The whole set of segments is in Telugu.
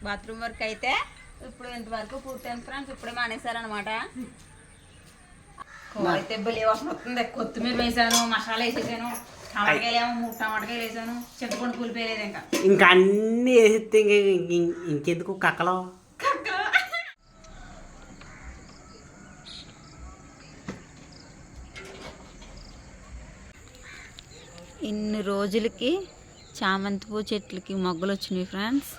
బాత్రూమ్ వర్క్ అయితే ఇప్పుడు ఇంతవరకు పూర్తయింది ఫ్రెండ్స్. ఇప్పుడే మానేశారనమాట. అయితే బలి వాసన వస్తుంది. కొత్తిమీర వేసాను, మసాలా వేసేసాను, టమాటకాయలు ఏమో 3 టమాటకాయలు వేసాను, చింతపండు కూలిపోయలేదు. ఇంకా అన్నీ వేసేస్తే ఇంకెందుకు కక్కలో. ఇన్ని రోజులకి చామంతి పూ చెట్లకి మొగ్గలు వచ్చినాయి ఫ్రెండ్స్.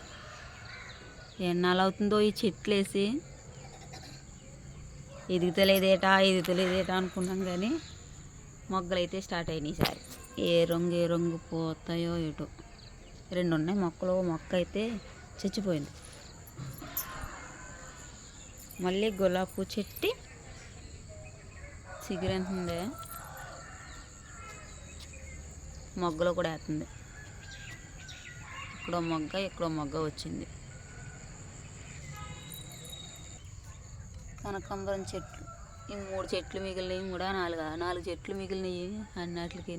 ఎన్నాళ్ళు అవుతుందో ఈ చెట్లు వేసి. ఎదుగుతలేదేటా అనుకున్నాం కానీ మొగ్గలు అయితే స్టార్ట్ అయినాయి ఈసారి. ఏ రంగు పోతాయో ఏటో. 2 ఉన్నాయి మొక్కలు. మొక్క అయితే చచ్చిపోయింది. మళ్ళీ గులాబీ పూ చెట్టు సిగురంతుంది. మొగ్గలు కూడా వేస్తుంది. ఇక్కడో మొగ్గ వచ్చింది. కనకాంబరం చెట్లు ఈ 3 చెట్లు మిగిలినవి కూడా 4 చెట్లు మిగిలినవి. అన్నిటికి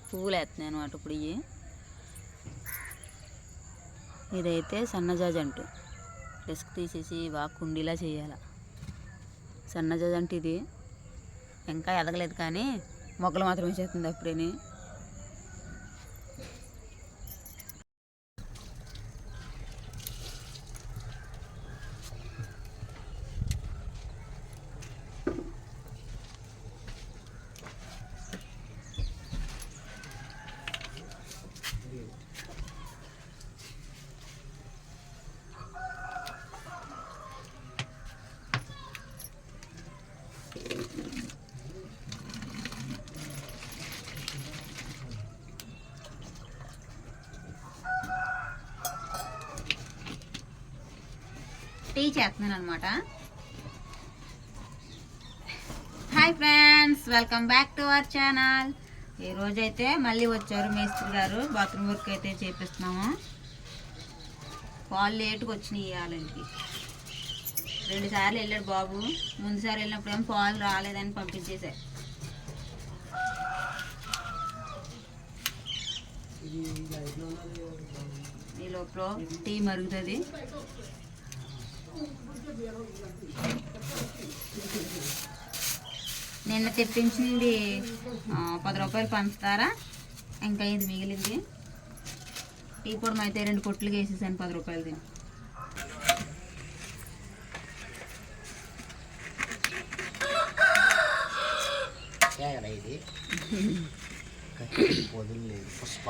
పువ్వులు వేస్తున్నాయి అన్నమాట ఇప్పుడు. ఇదైతే సన్నజాజి అంటూ డెస్క్ తీసేసి బాగా కుండీలా చేయాలి. సన్నజాజి అంటే ఇది ఇంకా ఎదగలేదు కానీ మొగ్గలు మాత్రమే చేస్తుంది అప్పుడేని. టీ చేస్తున్నాను అనమాట. Hi friends, welcome back to our channel. ఈరోజైతే మళ్ళీ వచ్చారు మేస్త్రి గారు. బాత్రూమ్ వర్క్ అయితే చేపిస్తున్నాము. పాలు లేటుగా వచ్చినాయి ఇవ్వాలంటే. 2 సార్లు వెళ్ళాడు బాబు. ముందుసారి వెళ్ళినప్పుడు ఏమో పాలు రాలేదని పంపించేశారు. ఈ లోపల టీ మరుగుతుంది. నిన్న తెప్పించింది 10 రూపాయలు పంచుతారా, ఇంకా ఇది మిగిలింది. టీ పొడి అయితే 2 కొట్లుగా వేసేసాను 10 రూపాయలు తిని. పుష్ప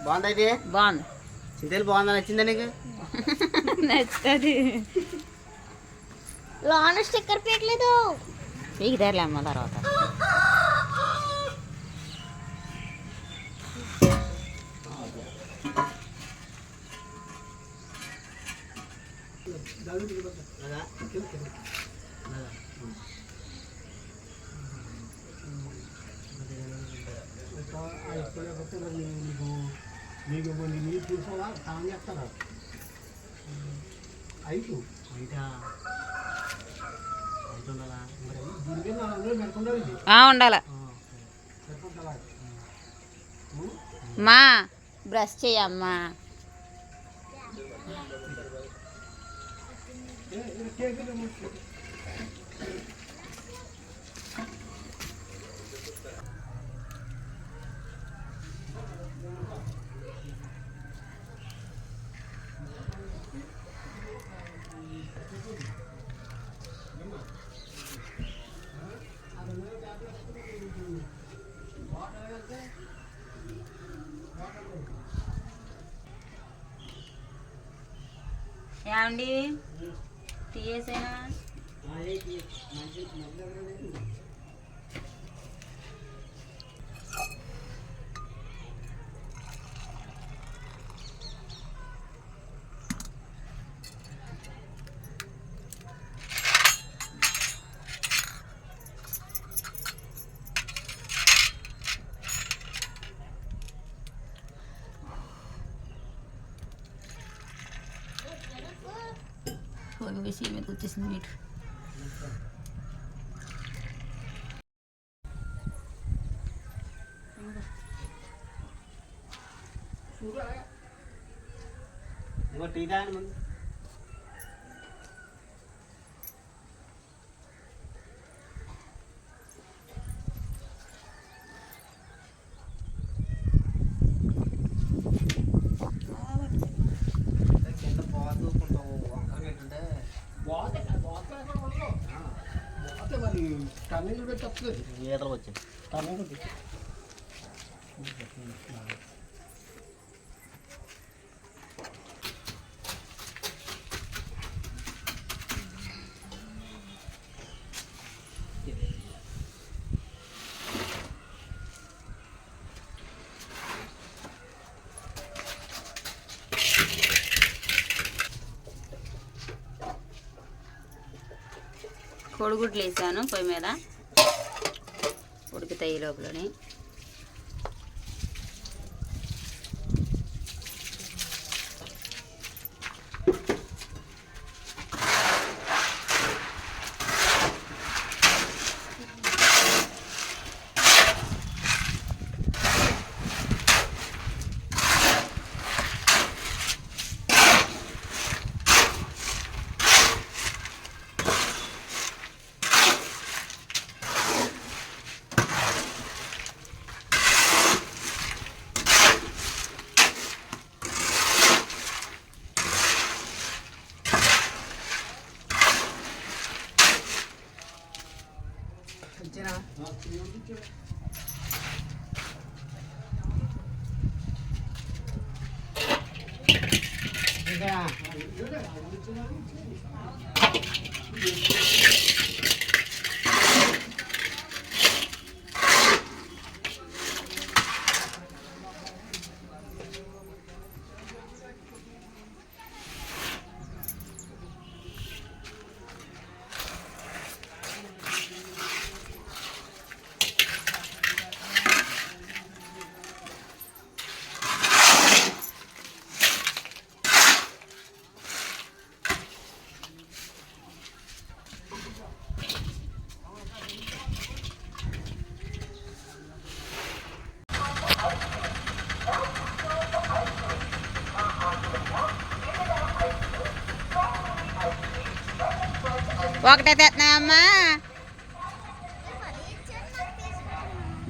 బాగుంది. బాగుంది. చింతలు బాగుందా? నచ్చిందా నీకు? నచ్చుతుంది. లోన స్టిక్కర్ పెట్టలేదు. పీకి తేరలేమ్మ తర్వాత. ఉండాల మా బ్రష్ చేయమ్మా. ఏమండి తీయేసేనా? వేసి మీదకి వచ్చేసింది మీటు. ఇంకో టీ తాగండి ముందు. కింద పోతూ కొంత వంకర పెట్టుంటే ఈతలు వచ్చాయి. కోడిగుడ్లు వేసాను పొయ్యి మీద, ఉడుకుతాయి లోపలని. ఒకటే తెస్తున్నాయమ్మా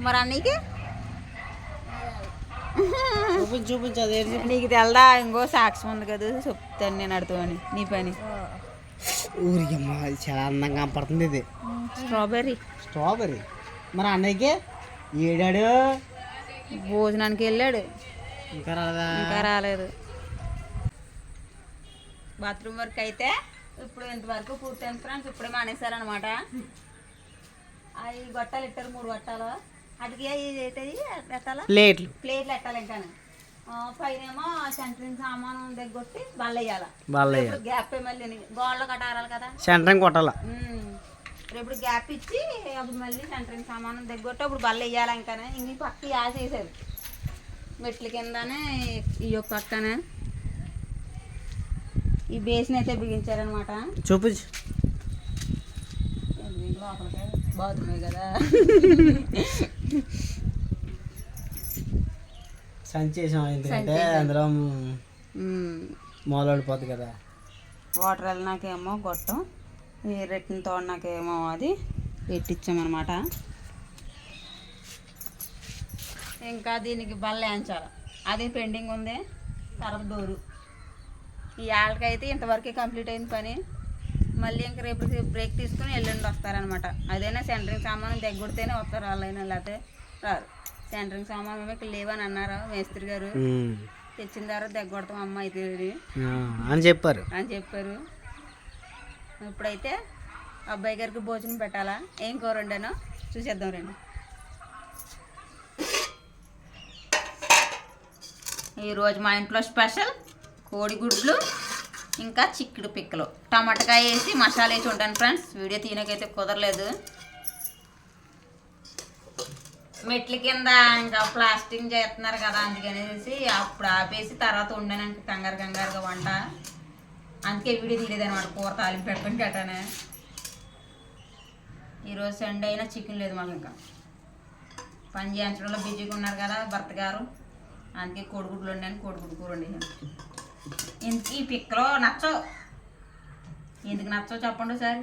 మరి అన్నీకి చూపించు అదేంటి. నీకు తెలదా? ఇంకో సాక్ష్యం ఉంది కదా, చెప్తాను నేను అడుగుతామని నీ పని. ఊరికి అమ్మ చాలా అందంగా కనపడుతుంది ఇది. స్ట్రాబెర్రీ. స్ట్రాబెర్రీ. మరి అన్నయ్యకి ఏడాడు భోజనానికి వెళ్ళాడు, ఇంకా రాదా? ఇంకా రాలేదు. బాత్రూమ్ వర్క్ అయితే ఇప్పుడు ఇంతవరకు పూర్తయింది ఫ్రెండ్స్. ఇప్పుడే మానేశారనమాట. అవి గొట్టాలు ఇట్టారు, 3 గొట్టాలు. అటుకి ఏంటది ఎట్టాలా? ప్లేట్లు ఎట్టాలి. ఇంకా పైన ఏమో సెంటరింగ్ సామాను దగ్గొట్టి బల్ల వేయాలి. గ్యాప్ మళ్ళీ గోడలో కట్టారాలి కదా, సెంటరింగ్ కొట్టాల. ఇప్పుడు గ్యాప్ ఇచ్చి అప్పుడు మళ్ళీ సెంటరింగ్ సామాను దగ్గొట్టి అప్పుడు బల్ల వేయాలి. ఇంకా ఇంక పక్క వేసేసారు మెట్ల కిందనే ఈ పక్కనే ఈ బేస్ని అయితే బిగించారనమాట. చూపించు. బాగున్నాయి కదా. సంచేసాం ఎందుకంటే అందులో మొదలడిపోతుంది కదా. వాటర్ వెళ్ళినాకేమో గొట్టం, ఈ రెట్టిన తోడినాకేమో అది పెట్టించామన్నమాట. ఇంకా దీనికి బల్ల వేయించాలి, అది పెండింగ్ ఉంది. తర్వాత డోరు ఈ ఆళ్ళకైతే ఇంతవరకే కంప్లీట్ అయింది పని. మళ్ళీ ఇంక రేపు బ్రేక్ తీసుకుని ఎల్లుండి వస్తారనమాట. అదైనా సెంటరింగ్ సామాను దగ్గొడితేనే వస్తారు వాళ్ళైనా, లేకపోతే రారు. సెంటరింగ్ సామాను ఇక్కడ లేవని అన్నారు మేస్త్రి గారు. తెచ్చిన తర్వాత దగ్గొడతాం అమ్మ అయితే అని చెప్పారు. ఇప్పుడైతే అబ్బాయి గారికి భోజనం పెట్టాలా, ఏం కూర వండానో చూసేద్దాం రండి. ఈరోజు మా ఇంట్లో స్పెషల్ కోడిగుడ్లు ఇంకా చిక్కుడు పిక్కలు, టమాటకాయ వేసి మసాలా వేసి ఉంటాను ఫ్రెండ్స్. వీడియో తీయనకైతే కుదరలేదు. మెట్ల కింద ఇంకా ప్లాస్టింగ్ చేస్తున్నారు కదా, అందుకనేసి అప్పుడు ఆపేసి తర్వాత వండాను కంగారుగా వంట. అందుకే వీడియో తీయలేదన్నమాట, కూర తాలింపు పెట్టుకొని కట్టానే. ఈరోజు సండే అయినా చికెన్ లేదు మాకు. ఇంకా పని చేయించడంలో బిజీగా ఉన్నారు కదా భర్త గారు, అందుకే కోడిగుడ్లు వండాను, కోడిగుడ్డు కూర వండేసాను. ఈ పిక్కలో నచ్చవు, ఎందుకు నచ్చవు చెప్పండి సార్.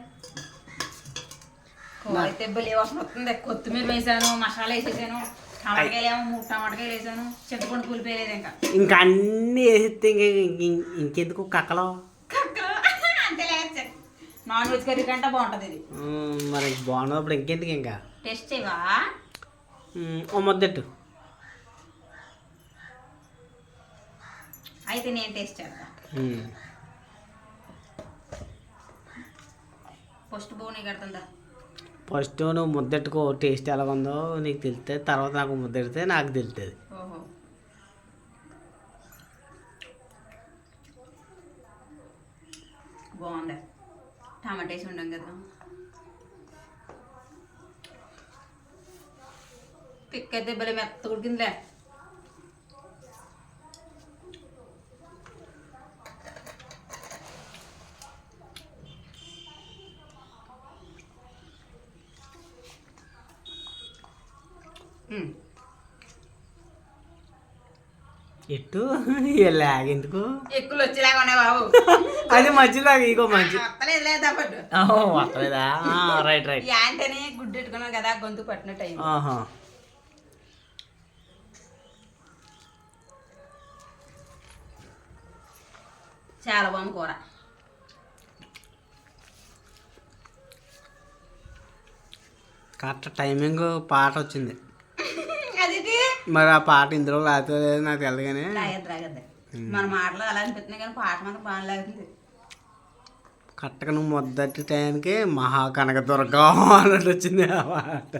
కూర అయితే భలే వాసన వస్తుంది. కొత్తిమీర వేసాను, మసాలా వేసేసాను, టమాటకాయలు ఏమో 3 టమాటకాయలు వేసాను, చింతపండు పులిపోయలేదు. ఇంకా అన్నీ వేసేస్తే ఇంకెందుకు కక్కలో అంతే లేదు. నాన్ వెజ్ కర్రీ కంటే బాగుంటుంది ఇది. మరి బాగున్నప్పుడు ఇంకెందుకు ఇంకా టేస్ట్ చేయవా? ఓ ముద్దెట్టు. అయితే నేను టేస్ట్ చేస్తా. ఫస్ట్ బోని కడుతుందా? ఫస్ట్ నువ్వు ముద్దెట్టుకో, టేస్ట్ ఎలాగుందో నీకు తెలుస్తుంది. తర్వాత నాకు ముద్దెడితే నాకు తెలుస్తుంది. ఓహో, బాగుంది. టమాటా వేసి ఉండం కదా. పిక్ అయితే భలే మెత్త ఉడికిందిలే. ఎట్టు లాగెందుకు ఎక్కులు వచ్చేలాగా ఉన్నాయి బాబు. అది మధ్యలాగా ఇగో మంచి వస్తలేదు లేదా పట్టు. వస్తలేదా? Right right. యాంటనే గుడ్డు పెట్టుకున్నాం కదా, గొంతు పట్టినట్టు అయింది. చాలా బాగుంది కూర. కరెక్ట్ టైమింగ్ పాట వచ్చింది. అది మరి ఆ పాట ఇందులో రాలేదు నాకు తెలియదు కానీ రాగద్దు. మన మాటలు అలా అనిపిస్తున్నాయి కానీ పాట మాత్రం బాగా లాగుతుంది. కరెక్ట్గా నువ్వు మొదటి టైంకి మహాకనకదుర్గా అన్నట్టు వచ్చింది ఆ పాట.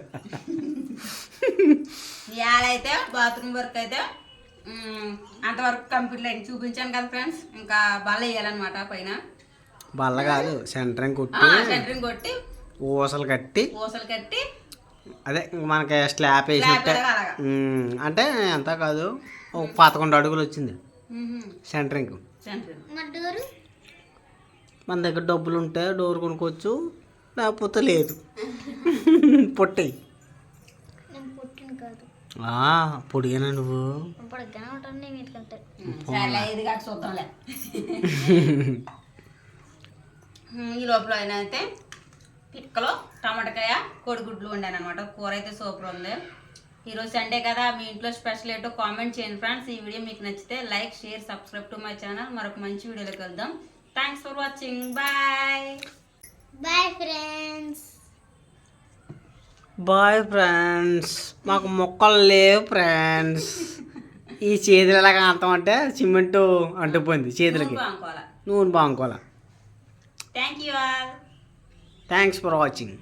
ఇవాళైతే బాత్రూమ్ వర్క్ అయితే అంతవరకు కంప్లీట్ అయింది, చూపించాను కదా ఫ్రెండ్స్. ఇంకా బల్ల వేయాలన్నమాట పైన. బల్ల కాదు, సెంటరింగ్ కొట్టి సెంటరింగ్ కొట్టి ఊసలు కట్టి అదే మనకి స్లాబ్ వేసినట్టే. అంటే ఎంత కాదు, ఒక 11 అడుగులు వచ్చింది సెంటరింగ్. మన దగ్గర డబ్బులు ఉంటే డోర్ కొనుక్కోవచ్చు, లేకపోతే లేదు. పొట్టి పొడిగానా నువ్వు? ఈ లోపల అయినా అయితే పిక్కలో టమాటకాయ కోడిగుడ్లు వండాను అనమాట. కూర అయితే సూపర్ ఉంది. ఈరోజు సండే కదా, మీ ఇంట్లో స్పెషల్ ఏంటో కామెంట్ చేయండి ఫ్రెండ్స్. ఈ వీడియో మీకు నచ్చితే like, share, subscribe to my channel. మరొక మంచి వీడియోలోకి వెళ్దాం. Thanks for watching. Bye bye friends. Bye friends. మాకు మొక్కలు లేవు ఫ్రెండ్స్. ఈ చేతులు ఎలాగ అంటామంటే సిమెంట్ అంటుపోయింది చేతులకి, నూనె బాగుకోవాలా. Thank you all. Thanks for watching.